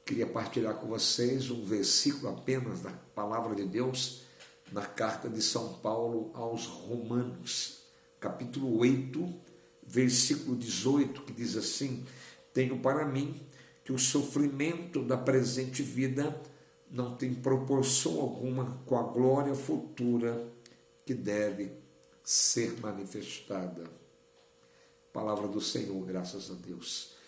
Queria partilhar com vocês um versículo apenas da palavra de Deus na carta de São Paulo aos Romanos, capítulo 8, versículo 18, que diz assim: tenho para mim que o sofrimento da presente vida não tem proporção alguma com a glória futura que deve ser manifestada. Palavra do Senhor, graças a Deus.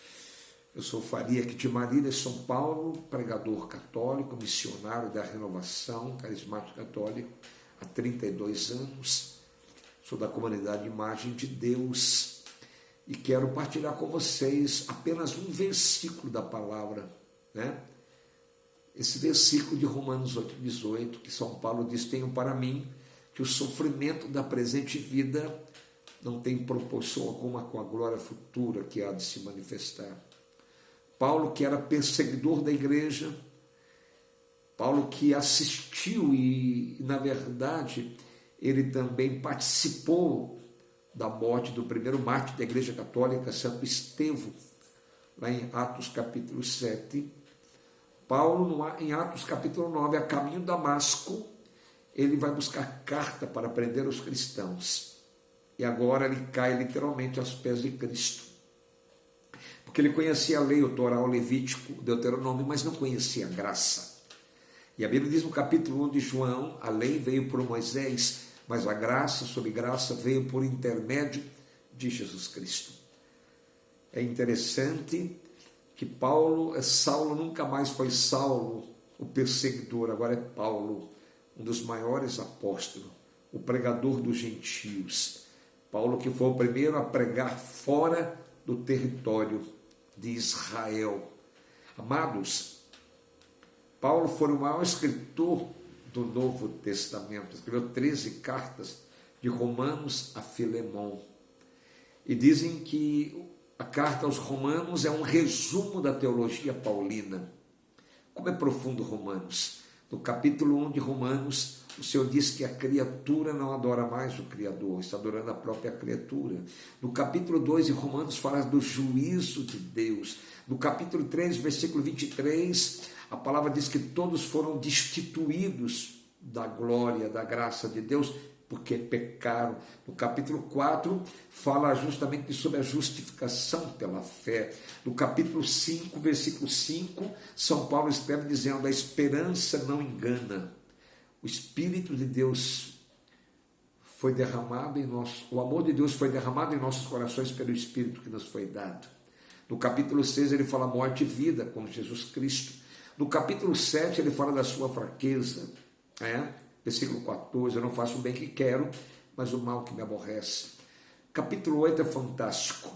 Eu sou Faria aqui de Marília, São Paulo, pregador católico, missionário da Renovação Carismático Católico há 32 anos. Sou da comunidade Imagem de Deus e quero partilhar com vocês apenas um versículo da palavra, né? Esse versículo de Romanos 8,18, que São Paulo diz: tenho para mim que o sofrimento da presente vida não tem proporção alguma com a glória futura que há de se manifestar. Paulo, que era perseguidor da igreja, Paulo que assistiu e, na verdade, ele também participou da morte do primeiro mártir da igreja católica, Santo Estevão, lá em Atos capítulo 7. Paulo, em Atos capítulo 9, a caminho de Damasco, ele vai buscar carta para prender os cristãos. E agora ele cai literalmente aos pés de Cristo. Porque ele conhecia a lei, o Torá, o Levítico, o Deuteronômio, mas não conhecia a graça. E a Bíblia diz no capítulo 1 de João: a lei veio por Moisés, mas a graça sobre graça veio por intermédio de Jesus Cristo. É interessante que Saulo nunca mais foi Saulo, o perseguidor, agora é Paulo, um dos maiores apóstolos, o pregador dos gentios. Paulo que foi o primeiro a pregar fora do território de Israel. Amados, Paulo foi o maior escritor do Novo Testamento, escreveu 13 cartas, de Romanos a Filemão. E dizem que a carta aos Romanos é um resumo da teologia paulina. Como é profundo Romanos? No capítulo 1 de Romanos, o Senhor diz que a criatura não adora mais o Criador, está adorando a própria criatura. No capítulo 2 de Romanos fala do juízo de Deus. No capítulo 3, versículo 23, a palavra diz que todos foram destituídos da glória, da graça de Deus, porque pecaram. No capítulo 4, fala justamente sobre a justificação pela fé. No capítulo 5, versículo 5, São Paulo escreve dizendo: a esperança não engana. O Espírito de Deus foi derramado em nós, o amor de Deus foi derramado em nossos corações pelo Espírito que nos foi dado. No capítulo 6 ele fala morte e vida com Jesus Cristo. No capítulo 7 ele fala da sua fraqueza, versículo 14, eu não faço o bem que quero, mas o mal que me aborrece. Capítulo 8 é fantástico.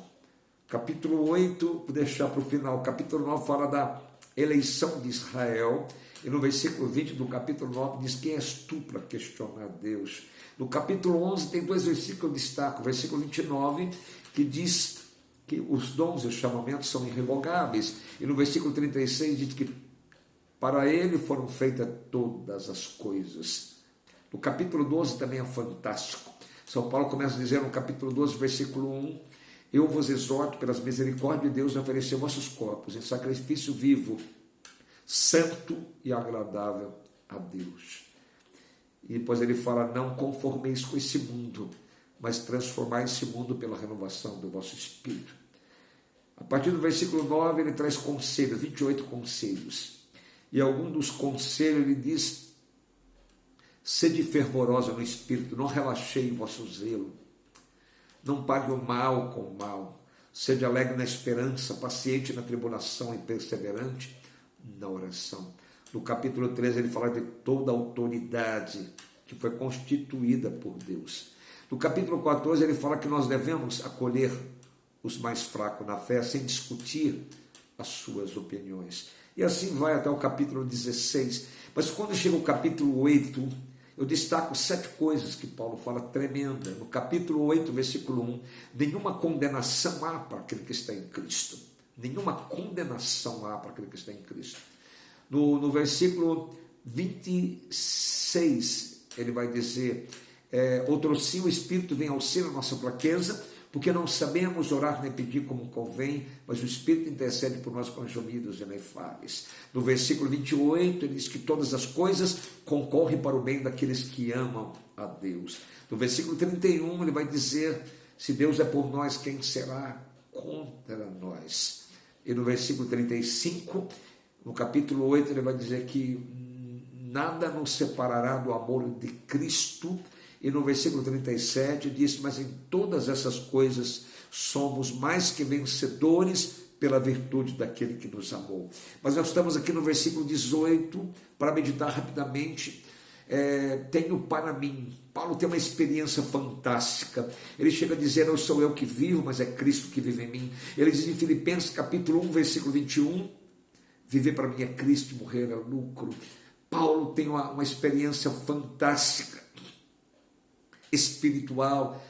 Capítulo 8, vou deixar para o final. Capítulo 9 fala da eleição de Israel. E no versículo 20 do capítulo 9 diz: quem és tu para questionar Deus? No capítulo 11 tem dois versículos que eu destaco. O versículo 29, que diz que os dons e os chamamentos são irrevogáveis. E no versículo 36 diz que para ele foram feitas todas as coisas. No capítulo 12 também é fantástico. São Paulo começa a dizer no capítulo 12, versículo 1: eu vos exorto pelas misericórdias de Deus a oferecer vossos corpos em sacrifício vivo, santo e agradável a Deus. E depois ele fala: não conformeis com esse mundo, mas transformai esse mundo pela renovação do vosso espírito. A partir do versículo 9 ele traz conselhos, 28 conselhos. E algum dos conselhos ele diz: sede fervorosa no espírito, não relaxei o vosso zelo, não pague o mal com o mal, sede alegre na esperança, paciente na tribulação e perseverante na oração. No capítulo 13 ele fala de toda a autoridade que foi constituída por Deus. No capítulo 14 ele fala que nós devemos acolher os mais fracos na fé sem discutir as suas opiniões. E assim vai até o capítulo 16. Mas quando chega o capítulo 8, eu destaco 7 coisas que Paulo fala tremenda. No capítulo 8, versículo 1, nenhuma condenação há para aquele que está em Cristo. Nenhuma condenação há para aquele que está em Cristo. No versículo 26, ele vai dizer: outrossim o Espírito vem auxílio à nossa fraqueza, porque não sabemos orar nem pedir como convém, mas o Espírito intercede por nós com gemidos inefáveis. No versículo 28, ele diz que todas as coisas concorrem para o bem daqueles que amam a Deus. No versículo 31, ele vai dizer, se Deus é por nós, quem será contra nós? E no versículo 35, no capítulo 8, ele vai dizer que nada nos separará do amor de Cristo. E no versículo 37 diz, mas em todas essas coisas somos mais que vencedores pela virtude daquele que nos amou. Mas nós estamos aqui no versículo 18, para meditar rapidamente. Tenho para mim. Paulo tem uma experiência fantástica. Ele chega a dizer, não sou eu que vivo, mas é Cristo que vive em mim. Ele diz em Filipenses capítulo 1, versículo 21, viver para mim é Cristo, morrer é lucro. Paulo tem uma experiência fantástica, espiritual.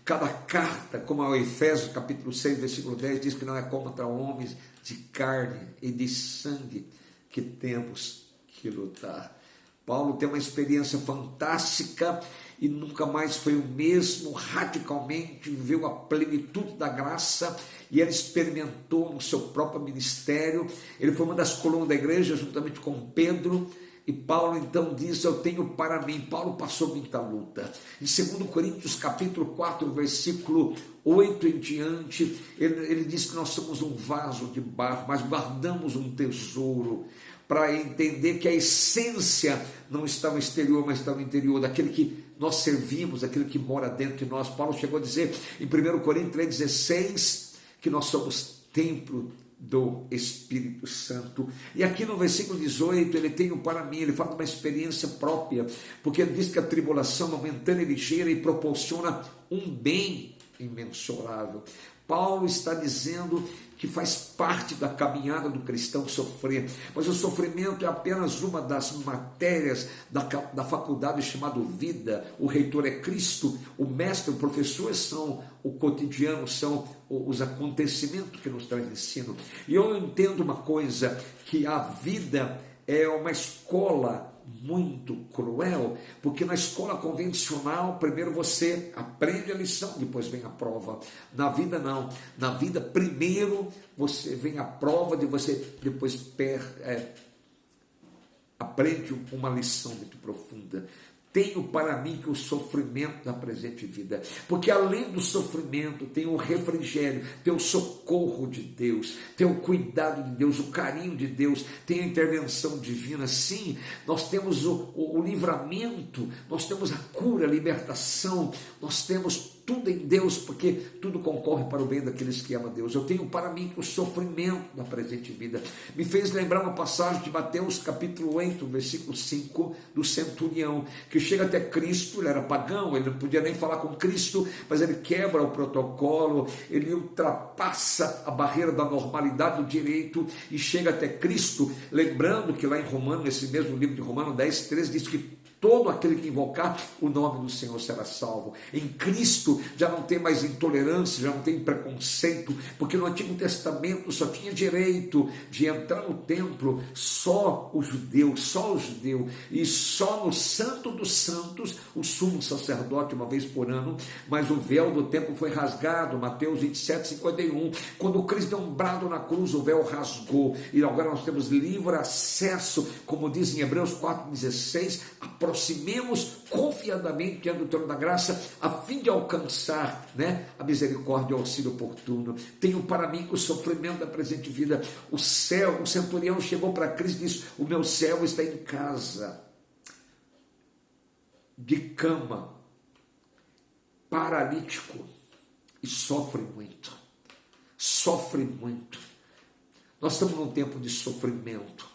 Cada carta, como ao Efésios capítulo 6, versículo 10, diz que não é contra homens de carne e de sangue que temos que lutar. Paulo tem uma experiência fantástica e nunca mais foi o mesmo, radicalmente viveu a plenitude da graça e ele experimentou no seu próprio ministério. Ele foi uma das colunas da igreja juntamente com Pedro. E Paulo então diz, eu tenho para mim. Paulo passou muita luta. Em 2 Coríntios capítulo 4, versículo 8 em diante, ele diz que nós somos um vaso de barro, mas guardamos um tesouro, para entender que a essência não está no exterior, mas está no interior, daquele que nós servimos, daquele que mora dentro de nós. Paulo chegou a dizer em 1 Coríntios 3,16 que nós somos templo do Espírito Santo. E aqui no versículo 18, ele tem para mim, ele fala de uma experiência própria, porque ele diz que a tribulação momentânea e ligeira e proporciona um bem imensurável. Paulo está dizendo que faz parte da caminhada do cristão sofrer, mas o sofrimento é apenas uma das matérias da faculdade chamada vida. O reitor é Cristo, o mestre, o professor são o cotidiano, são os acontecimentos que nos traz ensino. E eu entendo uma coisa, que a vida é uma escola muito cruel, porque na escola convencional, primeiro você aprende a lição, depois vem a prova. Na vida não, na vida primeiro você vem a prova, depois aprende uma lição muito profunda. Tenho para mim que o sofrimento da presente vida, porque além do sofrimento tem o refrigério, tem o socorro de Deus, tem o cuidado de Deus, o carinho de Deus, tem a intervenção divina. Sim, nós temos o livramento, nós temos a cura, a libertação, nós temos tudo em Deus, porque tudo concorre para o bem daqueles que amam a Deus. Eu tenho para mim que o sofrimento da presente vida me fez lembrar uma passagem de Mateus capítulo 8, versículo 5, do centurião, que chega até Cristo. Ele era pagão, ele não podia nem falar com Cristo, mas ele quebra o protocolo, ele ultrapassa a barreira da normalidade do direito e chega até Cristo, lembrando que lá em Romanos, nesse mesmo livro de Romanos 10, 13, diz que todo aquele que invocar o nome do Senhor será salvo. Em Cristo já não tem mais intolerância, já não tem preconceito, porque no Antigo Testamento só tinha direito de entrar no templo só o judeu, e só no Santo dos Santos o sumo sacerdote uma vez por ano, mas o véu do templo foi rasgado. Mateus 27, 51, quando Cristo deu um brado na cruz, o véu rasgou, e agora nós temos livre acesso, como diz em Hebreus 4,16, aproximemos confiadamente diante do trono da graça, a fim de alcançar, a misericórdia e o auxílio oportuno. Tenho para mim que o sofrimento da presente vida, o centurião chegou para Cristo e disse, o meu servo está em casa, de cama, paralítico, e sofre muito. Nós estamos num tempo de sofrimento,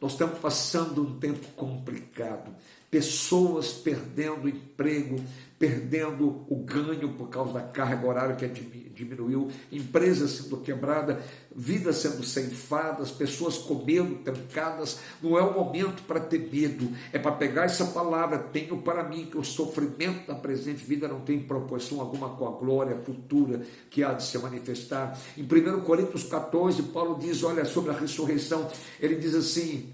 nós estamos passando um tempo complicado, pessoas perdendo emprego, perdendo o ganho por causa da carga horária que diminuiu, empresas sendo quebradas, vidas sendo ceifadas, pessoas com medo, trancadas. Não é o momento para ter medo, é para pegar essa palavra, tenho para mim que o sofrimento da presente vida não tem proporção alguma com a glória futura que há de se manifestar. Em 1 Coríntios 14, Paulo diz, olha, sobre a ressurreição, ele diz assim,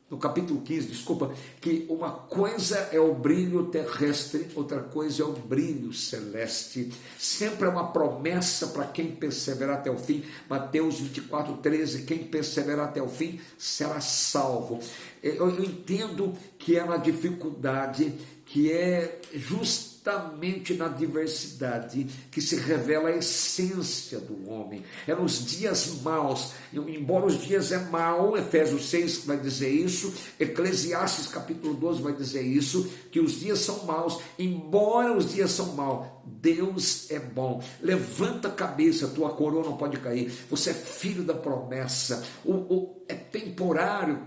no capítulo 15, desculpa, que uma coisa é o brilho terrestre, outra coisa é o brilho celeste. Sempre é uma promessa para quem perseverar até o fim. Mateus 24:13, quem perseverar até o fim será salvo. Eu entendo que é uma dificuldade, que é justamente na diversidade que se revela a essência do homem. É nos dias maus, embora os dias é mau, Efésios 6 vai dizer isso, Eclesiastes capítulo 12 vai dizer isso, que os dias são maus, embora os dias são maus, Deus é bom. Levanta a cabeça, tua coroa não pode cair, você é filho da promessa, é temporário,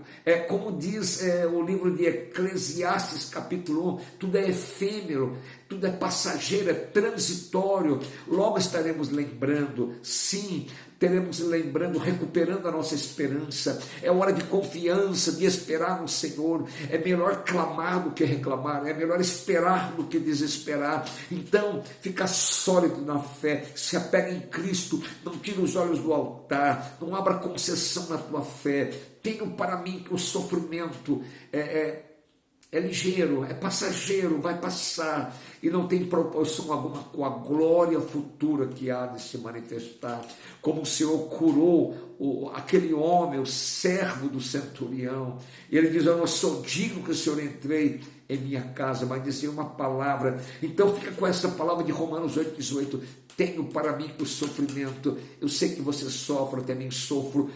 como diz o livro de Eclesiastes capítulo 1, tudo é efêmero, tudo é passageiro, é transitório. Logo estaremos lembrando, sim, teremos lembrando, recuperando a nossa esperança. É hora de confiança, de esperar no Senhor. É melhor clamar do que reclamar, é melhor esperar do que desesperar. Então, fica sólido na fé, se apega em Cristo, não tira os olhos do altar, não abra concessão na tua fé. Tenho para mim que o sofrimento é ligeiro, é passageiro, vai passar e não tem proporção alguma com a glória futura que há de se manifestar. Como o Senhor curou aquele homem, o servo do centurião, e ele diz: eu não sou digno que o Senhor entre em minha casa, mas dizer uma palavra. Então fica com essa palavra de Romanos 8:18, tenho para mim que o sofrimento, eu sei que você sofre, eu também sofro.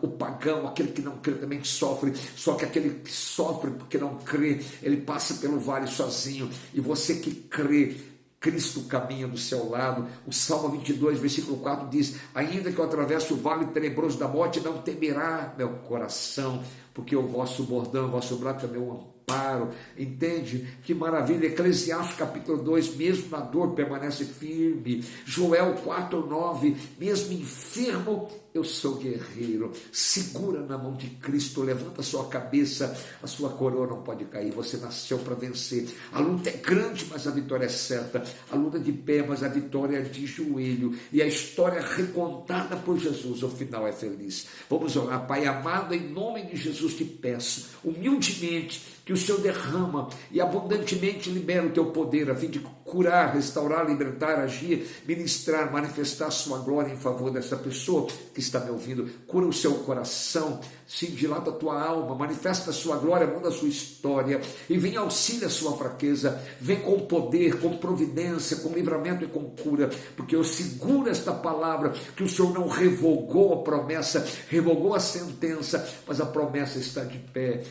O pagão, aquele que não crê também sofre, só que aquele que sofre porque não crê, ele passa pelo vale sozinho, e você que crê, Cristo caminha do seu lado. O Salmo 22, versículo 4 diz: ainda que eu atravesse o vale tenebroso da morte, não temerá meu coração, porque o vosso bordão, o vosso braço é meu amparo. Entende? Que maravilha. Eclesiastes capítulo 2, mesmo na dor permanece firme. Joel 4:9, mesmo enfermo eu sou guerreiro. Segura na mão de Cristo, levanta a sua cabeça, a sua coroa não pode cair, você nasceu para vencer. A luta é grande, mas a vitória é certa. A luta é de pé, mas a vitória é de joelho, e a história recontada por Jesus, o final é feliz. Vamos orar. Pai amado, em nome de Jesus te peço, humildemente, que o Senhor derrama e abundantemente libera o teu poder, a fim de curar, restaurar, libertar, agir, ministrar, manifestar a sua glória em favor dessa pessoa que está me ouvindo. Cura o seu coração, se dilata a tua alma, manifesta a sua glória, muda a sua história, e vem auxílio a sua fraqueza, vem com poder, com providência, com livramento e com cura, porque eu seguro esta palavra, que o Senhor não revogou a promessa, revogou a sentença, mas a promessa está de pé.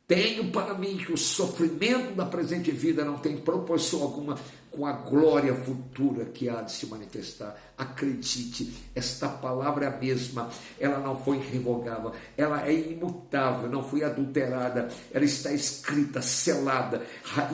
Tenho para mim que o sofrimento da presente vida não tem proporção alguma com a glória futura que há de se manifestar. Acredite, esta palavra é a mesma, ela não foi revogável, ela é imutável, não foi adulterada, ela está escrita, selada,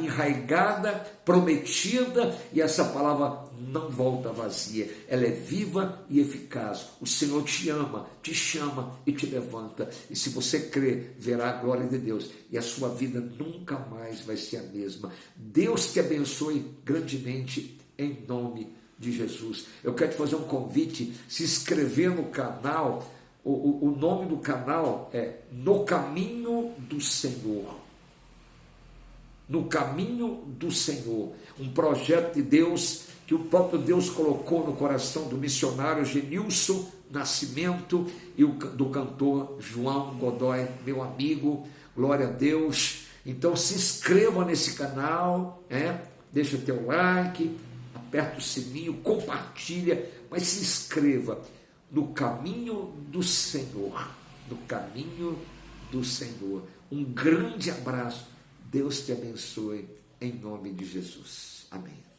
enraigada, prometida, e essa palavra não volta vazia, ela é viva e eficaz. O Senhor te ama, te chama e te levanta, e se você crer, verá a glória de Deus, e a sua vida nunca mais vai ser a mesma. Deus te abençoe grandemente, em nome de Jesus. Eu quero te fazer um convite, se inscrever no canal. O nome do canal é No Caminho do Senhor. No Caminho do Senhor, um projeto de Deus, que o próprio Deus colocou no coração do missionário Genilson Nascimento e do cantor João Godoy, meu amigo. Glória a Deus. Então se inscreva nesse canal, deixa o teu like, aperta o sininho, compartilha, mas se inscreva. No Caminho do Senhor. No Caminho do Senhor. Um grande abraço. Deus te abençoe, em nome de Jesus. Amém.